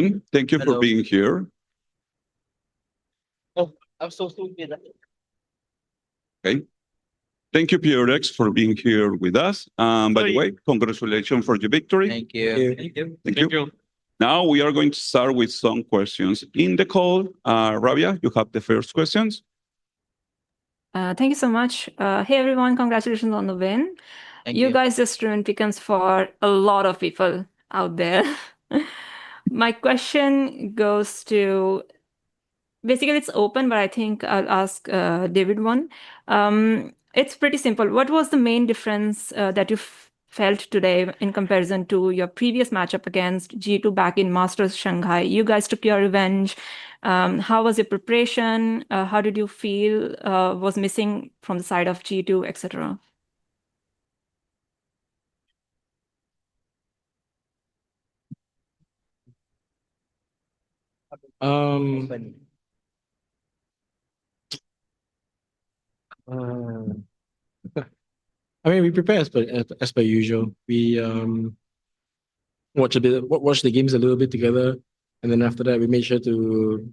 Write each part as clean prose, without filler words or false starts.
everyone. Thank you for Hello. being here. Oh, I'm so stupid. Okay. Thank you, PRX, for being here with us. By the way, congratulations for your victory. Thank you. Thank you. Thank you. Now we are going to start with some questions in the call. Rabia, you have the first questions. Thank you so much. Hey everyone, congratulations on the win. Thank You you. guys just ruined pickums for a lot of people out there. My question goes to basically it's open, but I think I'll ask David one. It's pretty simple. What was the main difference that you felt today in comparison to your previous matchup against G2 back in Masters Shanghai? You guys took your revenge. How was your preparation? How did you feel was missing from the side of G2, etc.? I mean, we prepare as per usual. We watch the games a little bit together, and then after that, we made sure to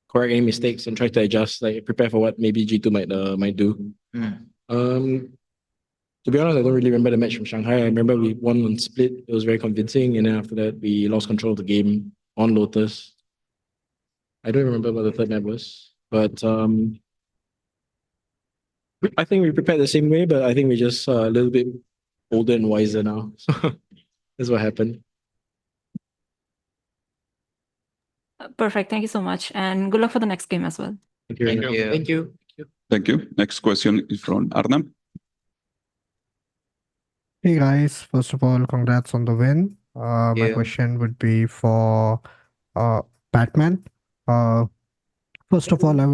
correct any mistakes and try to adjust, like prepare for what maybe G2 might do. To be honest, I don't really remember the match from Shanghai. I remember we won on split. It was very convincing, and then after that, we lost control of the game on Lotus. I don't remember what the third map was, but I think we prepared the same way, but I think we're just a little bit older and wiser now. So that's what happened. Perfect. Thank you so much. And good luck for the next game as well. Thank you. Thank you. Thank you. Thank you. Next question is from Arnab. Hey guys, first of all, congrats on the win. My you. question would be for Batman. First of all, I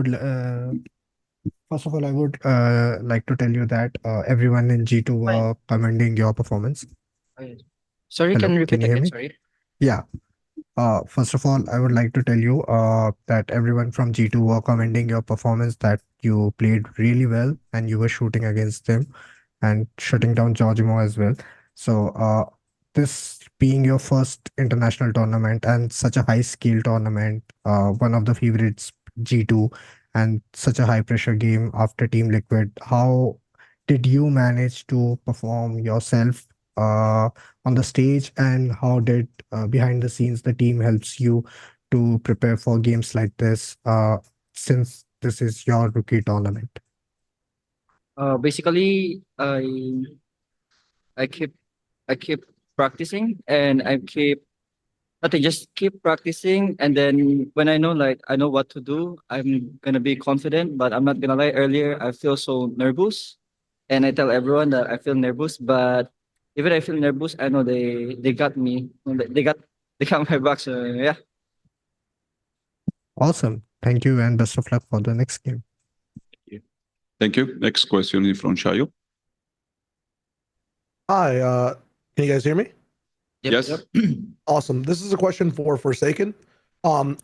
would like to tell you that everyone in G2 were commending your performance. Sorry, Hello, can you repeat can you hear again? me? Sorry. Yeah. First of all, I would like to tell you that everyone from G2 were commending your performance, that you played really well and you were shooting against them and shutting down Georgimo as well. So this being your first international tournament and such a high skill tournament, one of the favorites G2 and such a high pressure game after Team Liquid, how did you manage to perform yourself on the stage, and how did behind the scenes the team helps you to prepare for games like this since this is your rookie tournament? Basically, I keep practicing, and just keep practicing, and then when I know what to do, I'm gonna be confident. But I'm not gonna lie. Earlier, I feel so nervous, and I tell everyone that I feel nervous. But even I feel nervous, I know they got me. They got my back. So yeah. Awesome. Thank you and best of luck for the next game. Thank you. Next question is from Shayo. Hi, can you guys hear me? Yep. Yes. Yep. Awesome. This is a question for f0rsakeN.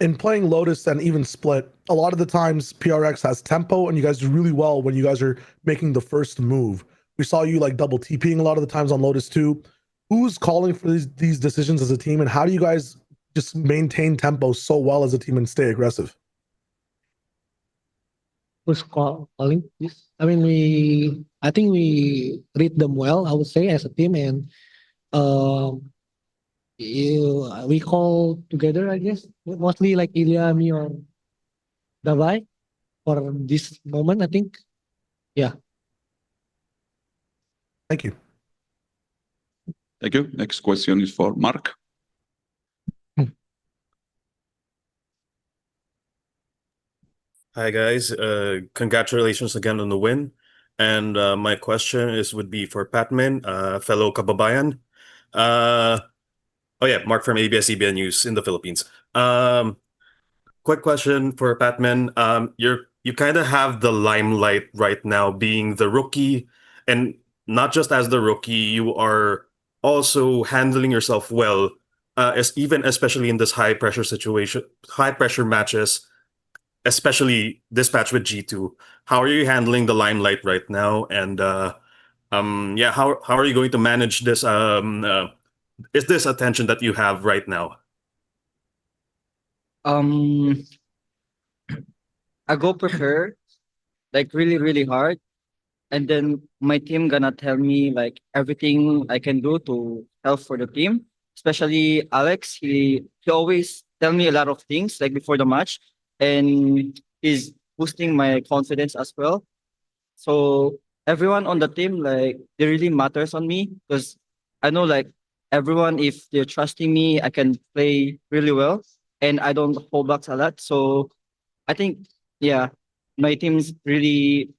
In playing Lotus and even Split, a lot of the times PRX has tempo and you guys do really well when you guys are making the first move. We saw you like double TPing a lot of the times on Lotus too. Who's calling for these decisions as a team, and how do you guys just maintain tempo so well as a team and stay aggressive? Who's calling this? I mean, I think we read them well, I would say, as a team, and we call together, I guess, mostly like Ilya, me, or Davai for this moment, I think. Yeah. Thank you. Thank you. Next question is for Mark. Hi guys, congratulations again on the win. And my question would be for Patman, fellow kababayan. Oh yeah, Mark from ABS-CBN News in the Philippines. Quick question for Patman. You kind of have the limelight right now, being the rookie, and not just as the rookie, you are also handling yourself well, especially in this high pressure situation, high pressure matches, especially this match with G2. How are you handling the limelight right now? And yeah, how are you going to manage this? Is this attention that you have right now? Um, I go prepare like really hard, and then my team gonna tell me like everything I can do to help for the team. Especially Alex, he always tell me a lot of things like before the match, and he's boosting my confidence as well. So everyone on the team, like, they really matters on me because I know like everyone, if they're trusting me, I can play really well and I don't hold back a lot. So I think, yeah, my team's really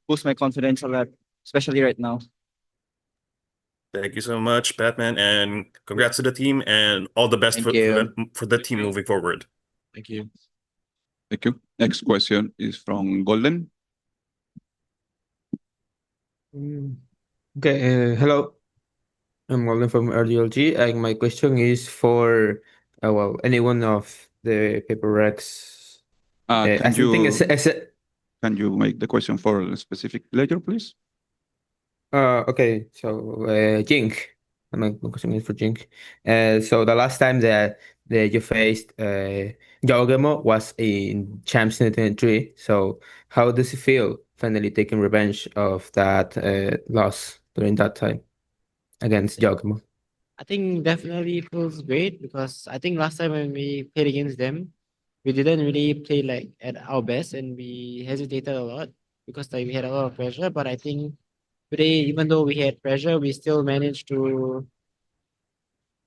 boost my confidence a lot, especially right now. Thank you so much, Batman, and congrats to the team and all the best Thank you. for the team moving forward. Thank you. Thank you. Next question is from Golden. Okay, hello. I'm Walden from RDLG, and my question is for well, any one of the PRX. Can I think you as a can you make the question for a specific player, please? okay, so Jink. My question is for Jink. So the last time that you faced Jogamo was in Champs 2023. So how does it feel finally taking revenge of that loss during that time against Jogamo? I think definitely feels great because I think last time when we played against them, we didn't really play like at our best and we hesitated a lot because like we had a lot of pressure. But I think today, even though we had pressure, we still managed to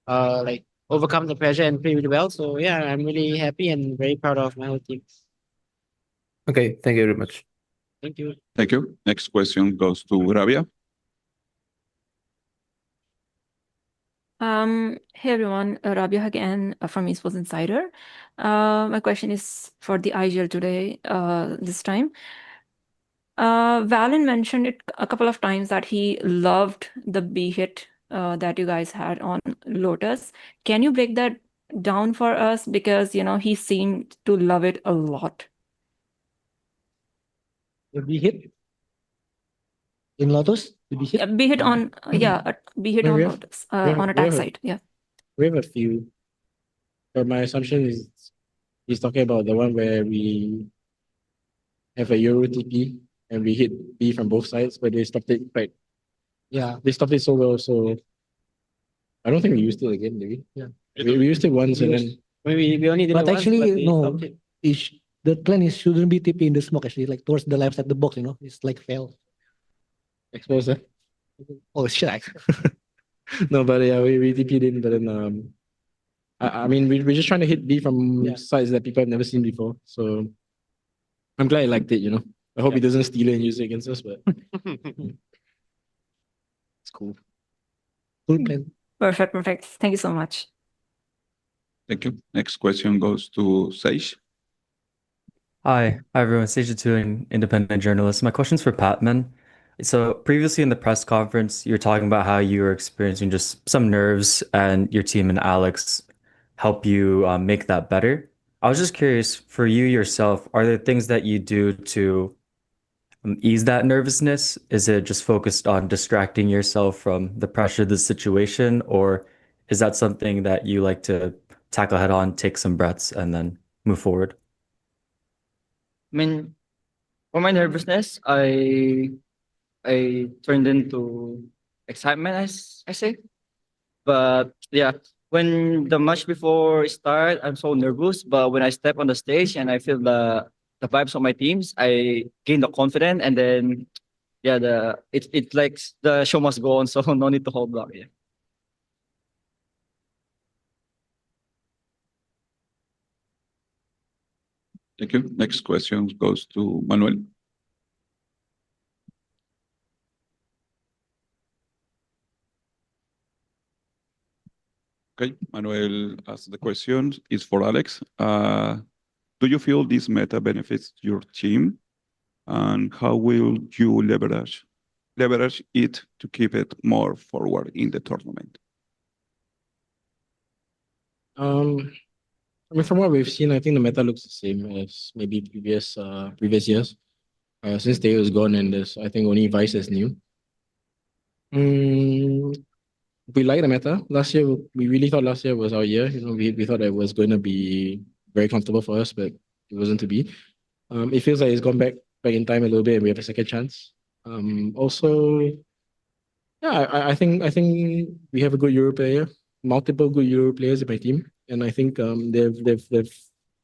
like overcome the pressure and play really well. So yeah, I'm really happy and very proud of my whole team. Okay, thank you very much. Thank you. Thank you. Next question goes to Rabia. Hey everyone, Rabia again from Esports Insider. My question is for the IGL today, this time. Valen mentioned it a couple of times that he loved the B hit that you guys had on Lotus. Can you break that down for us? Because, he seemed to love it a lot. Will be hit in Lotus? Will be hit? B hit on, B hit No, on we have- Lotus, we have- on we attack have a- side. Yeah. We have a few, but my assumption is he's talking about the one where we have a Euro TP and we hit B from both sides, but they stopped it right. Yeah. They stopped it so well, so I don't think we used it again, did we? Yeah. We used it once and then Maybe we only did But it once, actually, they no. stopped it. The plan is shouldn't be TP in the smoke actually, like towards the left side of the box, it's like fail. exposed it. Oh shit. No, but yeah, we TP'd in, but then I mean we're just trying to hit B from Yeah. sides that people have never seen before. So I'm glad he liked it, I hope he doesn't steal it and use it against us, but it's cool. Full plan. Perfect. Thank you so much. Thank you. Next question goes to Sage. Hi everyone, G2 an independent journalist. My question's for Patman. So previously in the press conference, you were talking about how you were experiencing just some nerves and your team and Alex help you make that better. I was just curious, for you yourself, are there things that you do to ease that nervousness? Is it just focused on distracting yourself from the pressure of the situation, or is that something that you like to tackle head on, take some breaths, and then move forward? I mean, for my nervousness, I turned into excitement, I say. But yeah, when the match before start, I'm so nervous. But when I step on the stage and I feel the vibes of my teams, I gain the confidence, and then yeah, it's like the show must go on. So no need to hold back. Yeah. Thank you. Next question goes to Manuel. Okay, Manuel asks the question. It's for Alex. Do you feel this meta benefits your team? And how will you leverage it to keep it more forward in the tournament? I mean, from what we've seen, I think the meta looks the same as maybe previous years. Since Theo is gone and there's, I think, only Vice is new. we like the meta. Last year, we really thought last year was our year. You know, we thought it was going to be very comfortable for us, but it wasn't to be. It feels like it's gone back in time a little bit, and we have a second chance. Also, yeah, I think we have a good Euro player, multiple good Euro players in my team, and I think they've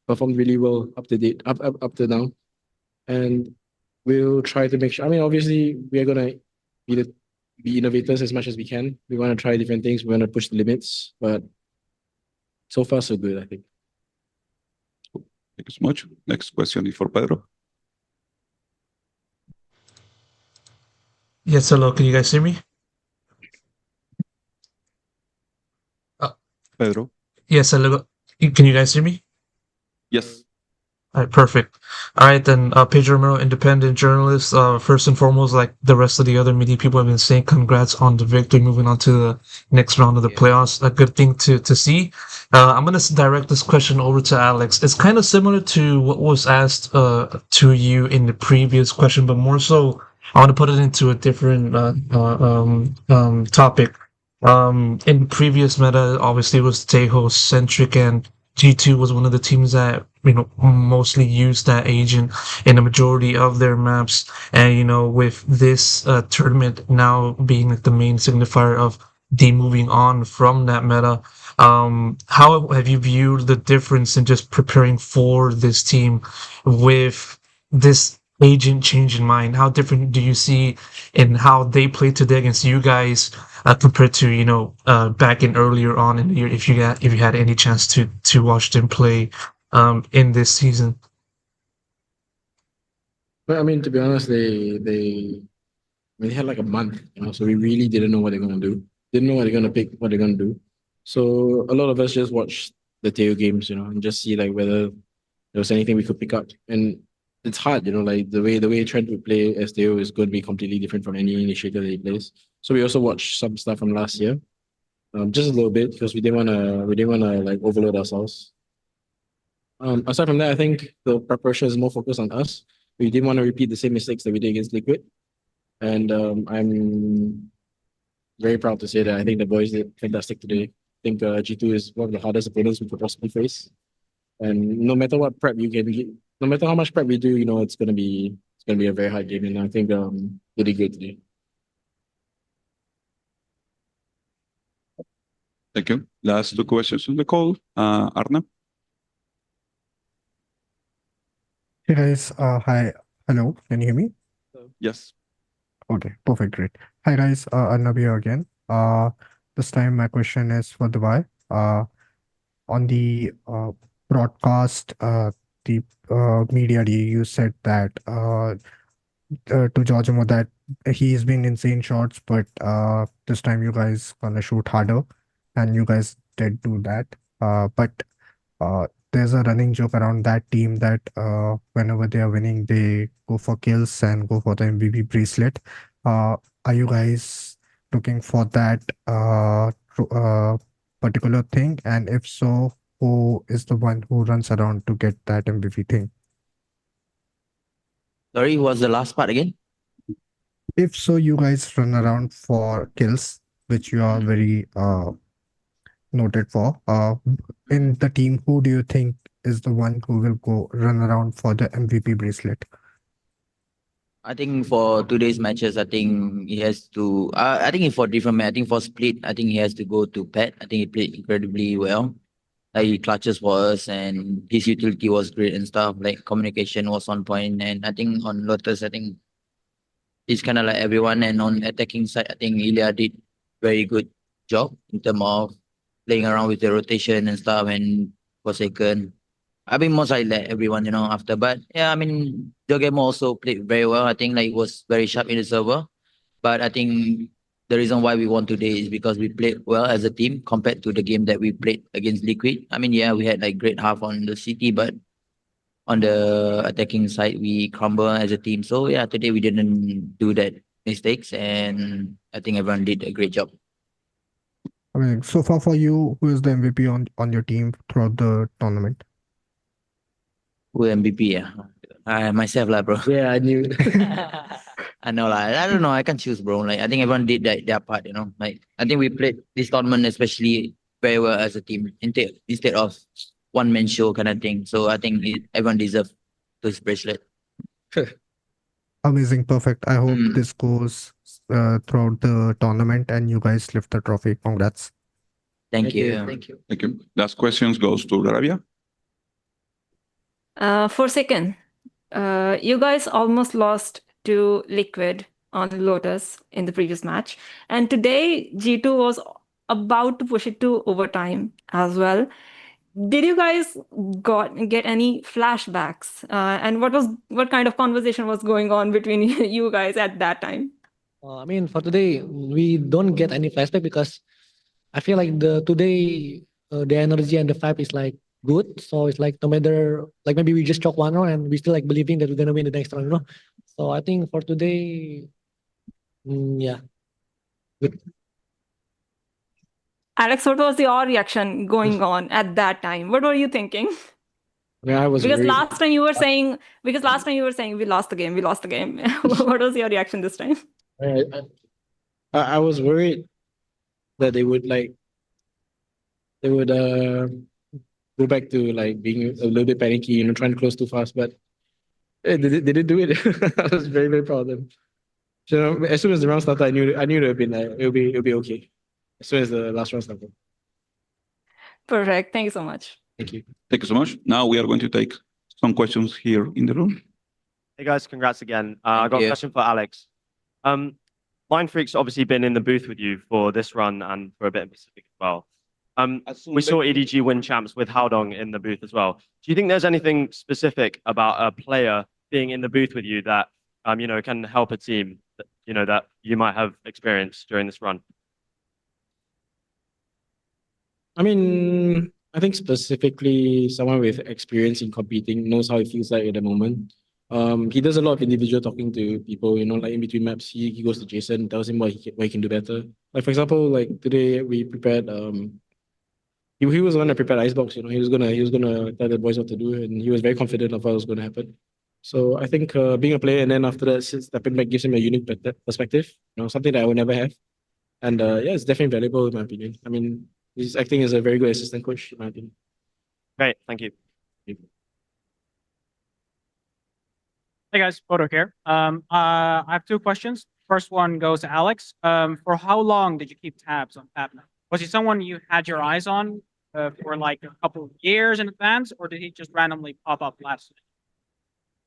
performed really well up to now, and we'll try to make sure. I mean, obviously, we are gonna be innovators as much as we can. We want to try different things. We want to push the limits, but so far so good, I think. Thank you so much. Next question is for Pedro. Yes, hello. Can you guys hear me? Pedro. Yes, hello. Can you guys hear me? Yes. All right, perfect. All right, then, Pedro Romero, independent journalist. First and foremost, like the rest of the other media people have been saying, congrats on the victory, moving on to the next round of the playoffs. A good thing to see. I'm gonna direct this question over to Alex. It's kind of similar to what was asked to you in the previous question, but more so, I want to put it into a different topic. In the previous meta, obviously it was Tejo centric, and G2 was one of the teams that mostly used that agent in the majority of their maps. And with this tournament now being like the main signifier of the moving on from that meta, how have you viewed the difference in just preparing for this team with this agent change in mind? How different do you see in how they play today against you guys compared to back in earlier on in the year, if you had any chance to watch them play in this season? But I mean, to be honest, they had like a month, so we really didn't know what they're gonna do. Didn't know what they're gonna pick, what they're gonna do. So a lot of us just watched the Teo games, and just see like whether there was anything we could pick up. And it's hard, like the way Trent would play as Teo is going to be completely different from any initiator that he plays. So we also watched some stuff from last year, just a little bit, because we didn't wanna like overload ourselves. Aside from that, I think the preparation is more focused on us. We didn't want to repeat the same mistakes that we did against Liquid. And I'm very proud to say that I think the boys did fantastic today. I think G2 is one of the hardest opponents we could possibly face. And no matter what prep you can get, no matter how much prep we do, it's gonna be a very hard game. And I think they did great today. Thank you. Last two questions on the call. Arna. Hey guys, hi, hello, can you hear me? Yes. Okay, perfect, great. Hi guys, Arnab here again. This time my question is for Dubai. On the broadcast, the media, you said that to Georgimo that he's been insane shots, but this time you guys gonna shoot harder, and you guys did do that. But there's a running joke around that team that whenever they are winning, they go for kills and go for the MVP bracelet. Are you guys looking for that particular thing? And if so, who is the one who runs around to get that MVP thing? Sorry, what's the last part again? If so, you guys run around for kills, which you are very noted for. In the team, who do you think is the one who will go run around for the MVP bracelet? I think for today's matches, I think he has to. I think for different match, I think for split, I think he has to go to Pat. I think he played incredibly well. Like he clutches for us, and his utility was great and stuff. Like communication was on point, and I think on Lotus, I think it's kind of like everyone. And on attacking side, I think Ilya did very good job in terms of playing around with the rotation and stuff, and f0rsakeN. I mean, most likely like everyone, after. But yeah, I mean, Jogemo also played very well. I think like he was very sharp in the server. But I think the reason why we won today is because we played well as a team compared to the game that we played against Liquid. I mean, yeah, we had like great half on the city, but on the attacking side, we crumble as a team. So yeah, today we didn't do that mistakes, and I think everyone did a great job. I mean, so far for you, who is the MVP on your team throughout the tournament? Who MVP? Yeah. Myself lah, bro. Yeah, I knew. I know lah. I don't know. I can't choose, bro. Like I think everyone did their part. Like I think we played this tournament especially very well as a team instead of one man show kind of thing. So I think everyone deserves this bracelet. Amazing, perfect. I hope Mm. this goes throughout the tournament and you guys lift the trophy. Congrats. Thank you. Thank you. Thank you. Last questions goes to Arabia. f0rsakeN, you guys almost lost to Liquid on Lotus in the previous match, and today G2 was about to push it to overtime as well. Did you guys get any flashbacks? And what kind of conversation was going on between you guys at that time? I mean, for today, we don't get any flashback because I feel like the energy and the vibe is like good. So it's like no matter like maybe we just chalk one round and we still like believing that we're gonna win the next round, So I think for today, yeah. Good. Alex, what was your reaction going on at that time? What were you thinking? I mean, I was Because worried. last time you were saying we lost the game. What was your reaction this time? I was worried that they would go back to like being a little bit panicky, trying to close too fast. But they did do it. I was very, very proud of them. So as soon as the round started, I knew it would have been like it'll be okay. As soon as the last round started. Perfect. Thank you so much. Thank you. Thank you so much. Now we are going to take some questions here in the room. Hey guys, congrats again. I got you. a question for Alex. Mindfreak's obviously been in the booth with you for this run and for a bit in Pacific as well. We saw EDG win champs with Haodong in the booth as well. Do you think there's anything specific about a player being in the booth with you that can help a team that you might have experienced during this run? I mean, I think specifically someone with experience in competing knows how it feels like at the moment. He does a lot of individual talking to people, like in between maps, he goes to Jason, tells him what he can do better. Like for example, like today we prepared he was the one that prepared Icebox, he was gonna tell the boys what to do, and he was very confident of what was gonna happen. So I think being a player and then after that stepping back gives him a unique perspective, something that I would never have. And yeah, it's definitely valuable in my opinion. I mean, he's acting as a very good assistant coach in my opinion. Great, thank you. Hey guys, Pedro here. I have two questions. First one goes to Alex. For how long did you keep tabs on Patman? Was he someone you had your eyes on for like a couple of years in advance, or did he just randomly pop up last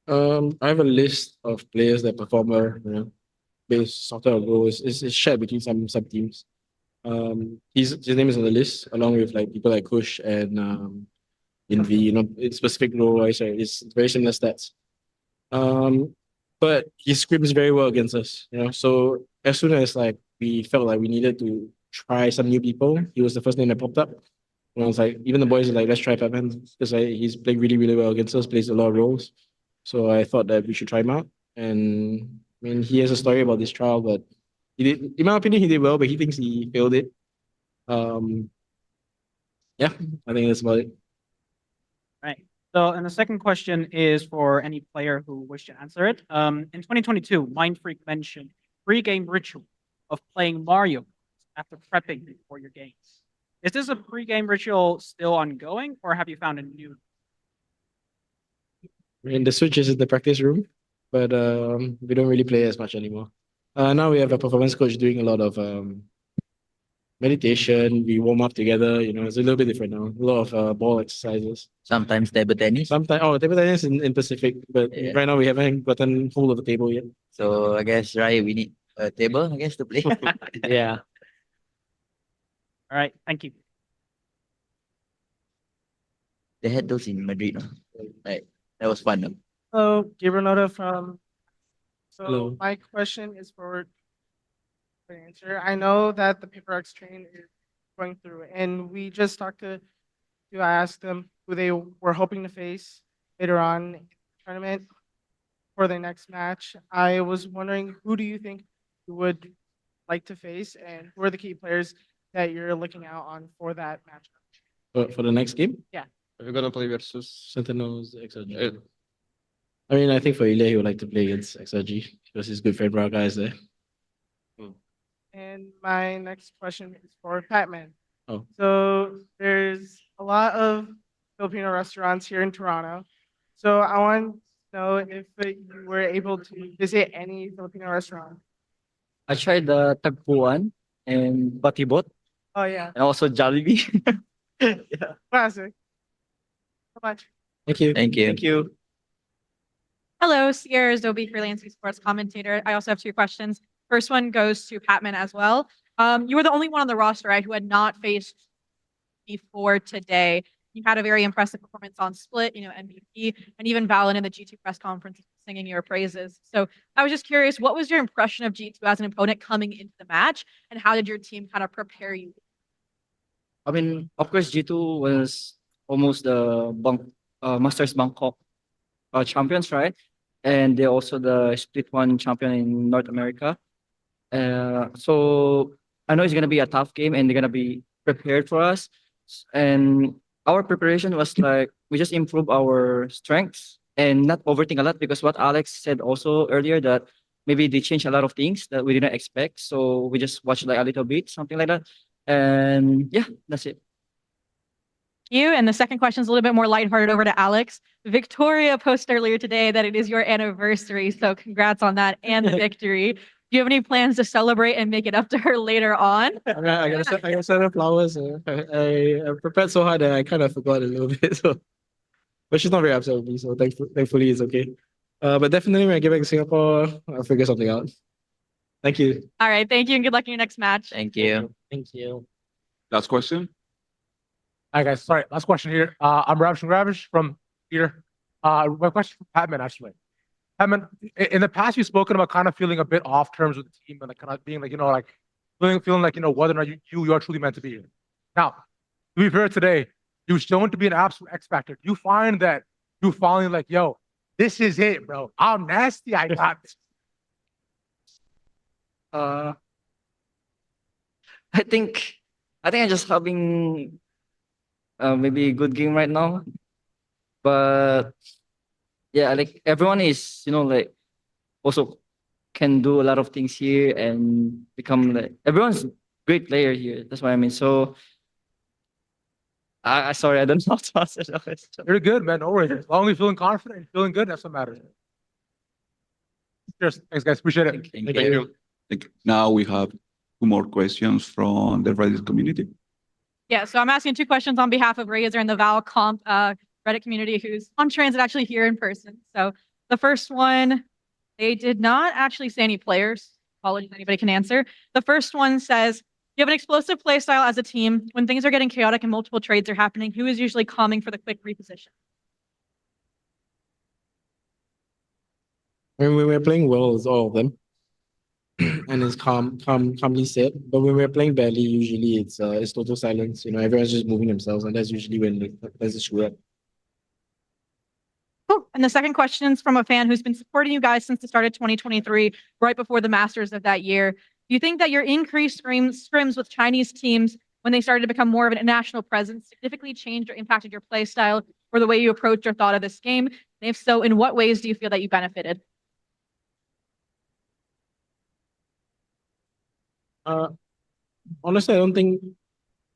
night? I have a list of players that perform well, based sort of goals. It's shared between some teams. His name is on the list along with like people like Kush and Invi. It's specific role wise, right? It's very similar stats. But he scrims very well against us. So as soon as like we felt like we needed to try some new people, he was the first name that popped up. And I was like, even the boys are like, let's try Patman because he's playing really, really well against us, plays a lot of roles. So I thought that we should try him out. And I mean, he has a story about this trial, but he did, in my opinion, he did well, but he thinks he failed it. Yeah, I think that's about it. Right. So, and the second question is for any player who wish to answer it. In 2022, Mindfreak mentioned pre-game ritual of playing Mario after prepping for your games. Is this a pre-game ritual still ongoing, or have you found a new? I mean, the Switch is in the practice room, but we don't really play as much anymore. Now we have a performance coach doing a lot of meditation. We warm up together. It's a little bit different now. A lot of ball exercises. Sometimes table tennis. Table tennis in Pacific, but right now we haven't gotten hold of the table yet. So I guess we need a table, I guess, to play. Yeah. All right. Thank you. They had those in Madrid. No? Right. That was fun. No? Hello, Gabriel Noda from. So Hello. my question is for the answer. I know that the PRX train is going through, and we just talked to I asked them who they were hoping to face later on in the tournament for their next match. I was wondering, who do you think you would like to face, and who are the key players that you're looking out on for that match? For the next game? Yeah. We're gonna play versus Sentinels, etc. I mean, I think for Ilya, he would like to play against XRG because he's good friend for our guys there. And my next question is for Patman. Oh. So there's a lot of Filipino restaurants here in Toronto. So I want to know if you were able to visit any Filipino restaurant. I tried the Tagpuan and Batibot Oh yeah, and also Jollibee. Yeah. classic. So much. Thank you. Thank you. Thank you. Hello, Sierra Zobi, freelance esports commentator. I also have two questions. First one goes to Patman as well. You were the only one on the roster, right, who had not faced before today. You had a very impressive performance on Split, MVP, and even Valorant in the G2 press conference singing your praises. So I was just curious, what was your impression of G2 as an opponent coming into the match, and how did your team kind of prepare you? I mean, of course, G2 was almost the Masters Bangkok champions, right? And they're also the Split One champion in North America. So I know it's gonna be a tough game, and they're gonna be prepared for us. And our preparation was like we just improve our strengths and not overthink a lot, because what Alex said also earlier, that maybe they changed a lot of things that we didn't expect. So we just watched like a little bit, something like that. And yeah, that's it. You. And the second question is a little bit more lighthearted over to Alex. Victoria posted earlier today that it is your anniversary, so congrats on that and the victory. Do you have any plans to celebrate and make it up to her later on? I gotta send her flowers. I prepared so hard that I kind of forgot a little bit. So, but she's not very upset with me, so thankfully it's okay. But definitely when I get back to Singapore, I'll figure something out. Thank you. All right, thank you and good luck in your next match. Thank you. Thank you. Last question. Hi guys, sorry, last question here. I'm Ravish from here. My question for Patman actually. Patman, in the past you've spoken about kind of feeling a bit off terms with the team and like kind of being like, feeling like, whether or not you are truly meant to be here. Now, to be fair today, you've shown to be an absolute X factor. Do you find that you finally like, yo, this is it, bro. I'm nasty. I got this. I think I'm just having maybe a good game right now, but yeah, like everyone is like also can do a lot of things here and become like everyone's great player here. That's what I mean. So I sorry, I don't know how to answer that question. You're good, man. No worries. As long as you're feeling confident and feeling good, that's what matters. Cheers. Thanks, guys. Appreciate it. Thank you. Now we have two more questions from the Reddit community. Yeah, so I'm asking two questions on behalf of Razor and the Val Comp Reddit community who's on transit actually here in person. So the first one, they did not actually say any players. Apologies, anybody can answer. The first one says, you have an explosive play style as a team. When things are getting chaotic and multiple trades are happening, who is usually calming for the quick reposition? When we're playing well, it's all of them. And it's calmly said. But when we're playing badly, usually it's total silence. Everyone's just moving themselves, and that's usually when there's a screw up. Cool. And the second question is from a fan who's been supporting you guys since the start of 2023, right before the Masters of that year. Do you think that your increased scrims with Chinese teams when they started to become more of a national presence significantly changed or impacted your play style or the way you approach or thought of this game? And if so, in what ways do you feel that you benefited? Honestly, I don't think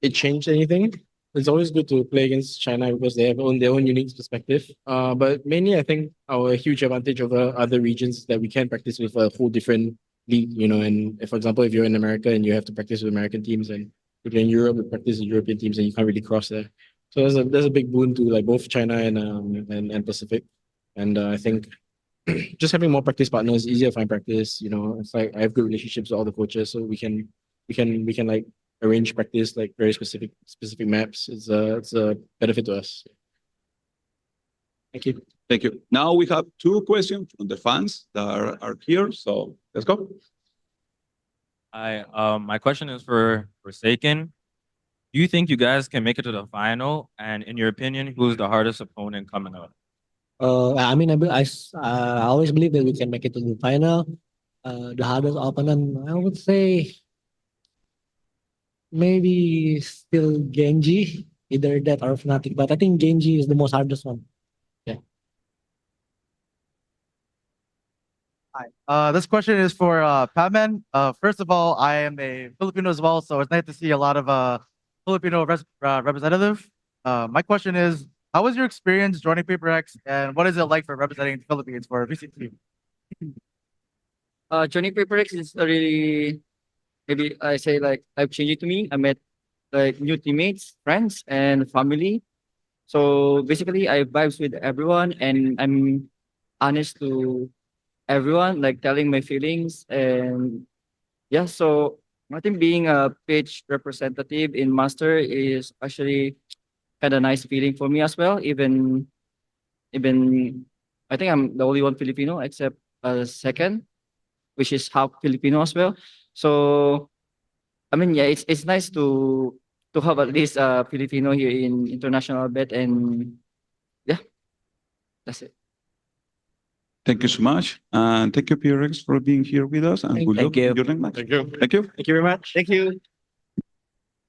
it changed anything. It's always good to play against China because they have their own unique perspective. But mainly, I think our huge advantage over other regions is that we can practice with a whole different league. And if, for example, if you're in America and you have to practice with American teams, and if you're in Europe, you practice with European teams, and you can't really cross there. So there's a big boon to like both China and Pacific. And I think just having more practice partners, easier to find practice. It's like I have good relationships with all the coaches, so we can like arrange practice like very specific maps. It's a benefit to us. Thank you. Thank you. Now we have two questions from the fans that are here. So let's go. Hi. My question is for f0rsakeN. Do you think you guys can make it to the final? And in your opinion, who's the hardest opponent coming up? I mean, I always believe that we can make it to the final. The hardest opponent, I would say, maybe still Genji, either that or Fnatic. But I think Genji is the most hardest one. Yeah. Hi. This question is for Patman. First of all, I am a Filipino as well, so it's nice to see a lot of Filipino representative. My question is, how was your experience joining PRX, and what is it like for representing the Philippines for VCT? Joining PRX is a really, maybe I say like life-changing to me. I met like new teammates, friends, and family. So basically, I vibes with everyone, and I'm honest to everyone, like telling my feelings. And yeah, so I think being a pitch representative in Master is actually kind of nice feeling for me as well. Even I think I'm the only one Filipino except second, which is half Filipino as well. So I mean, yeah, it's nice to have at least Filipino here in international bet, and yeah, that's it. Thank you so much. And thank you, PRX, for being here with us. And good luck you. in your next match. Thank you. Thank you. Thank you very much. Thank you.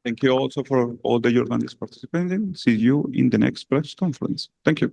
Thank you also for all the journalists participating. See you in the next press conference. Thank you.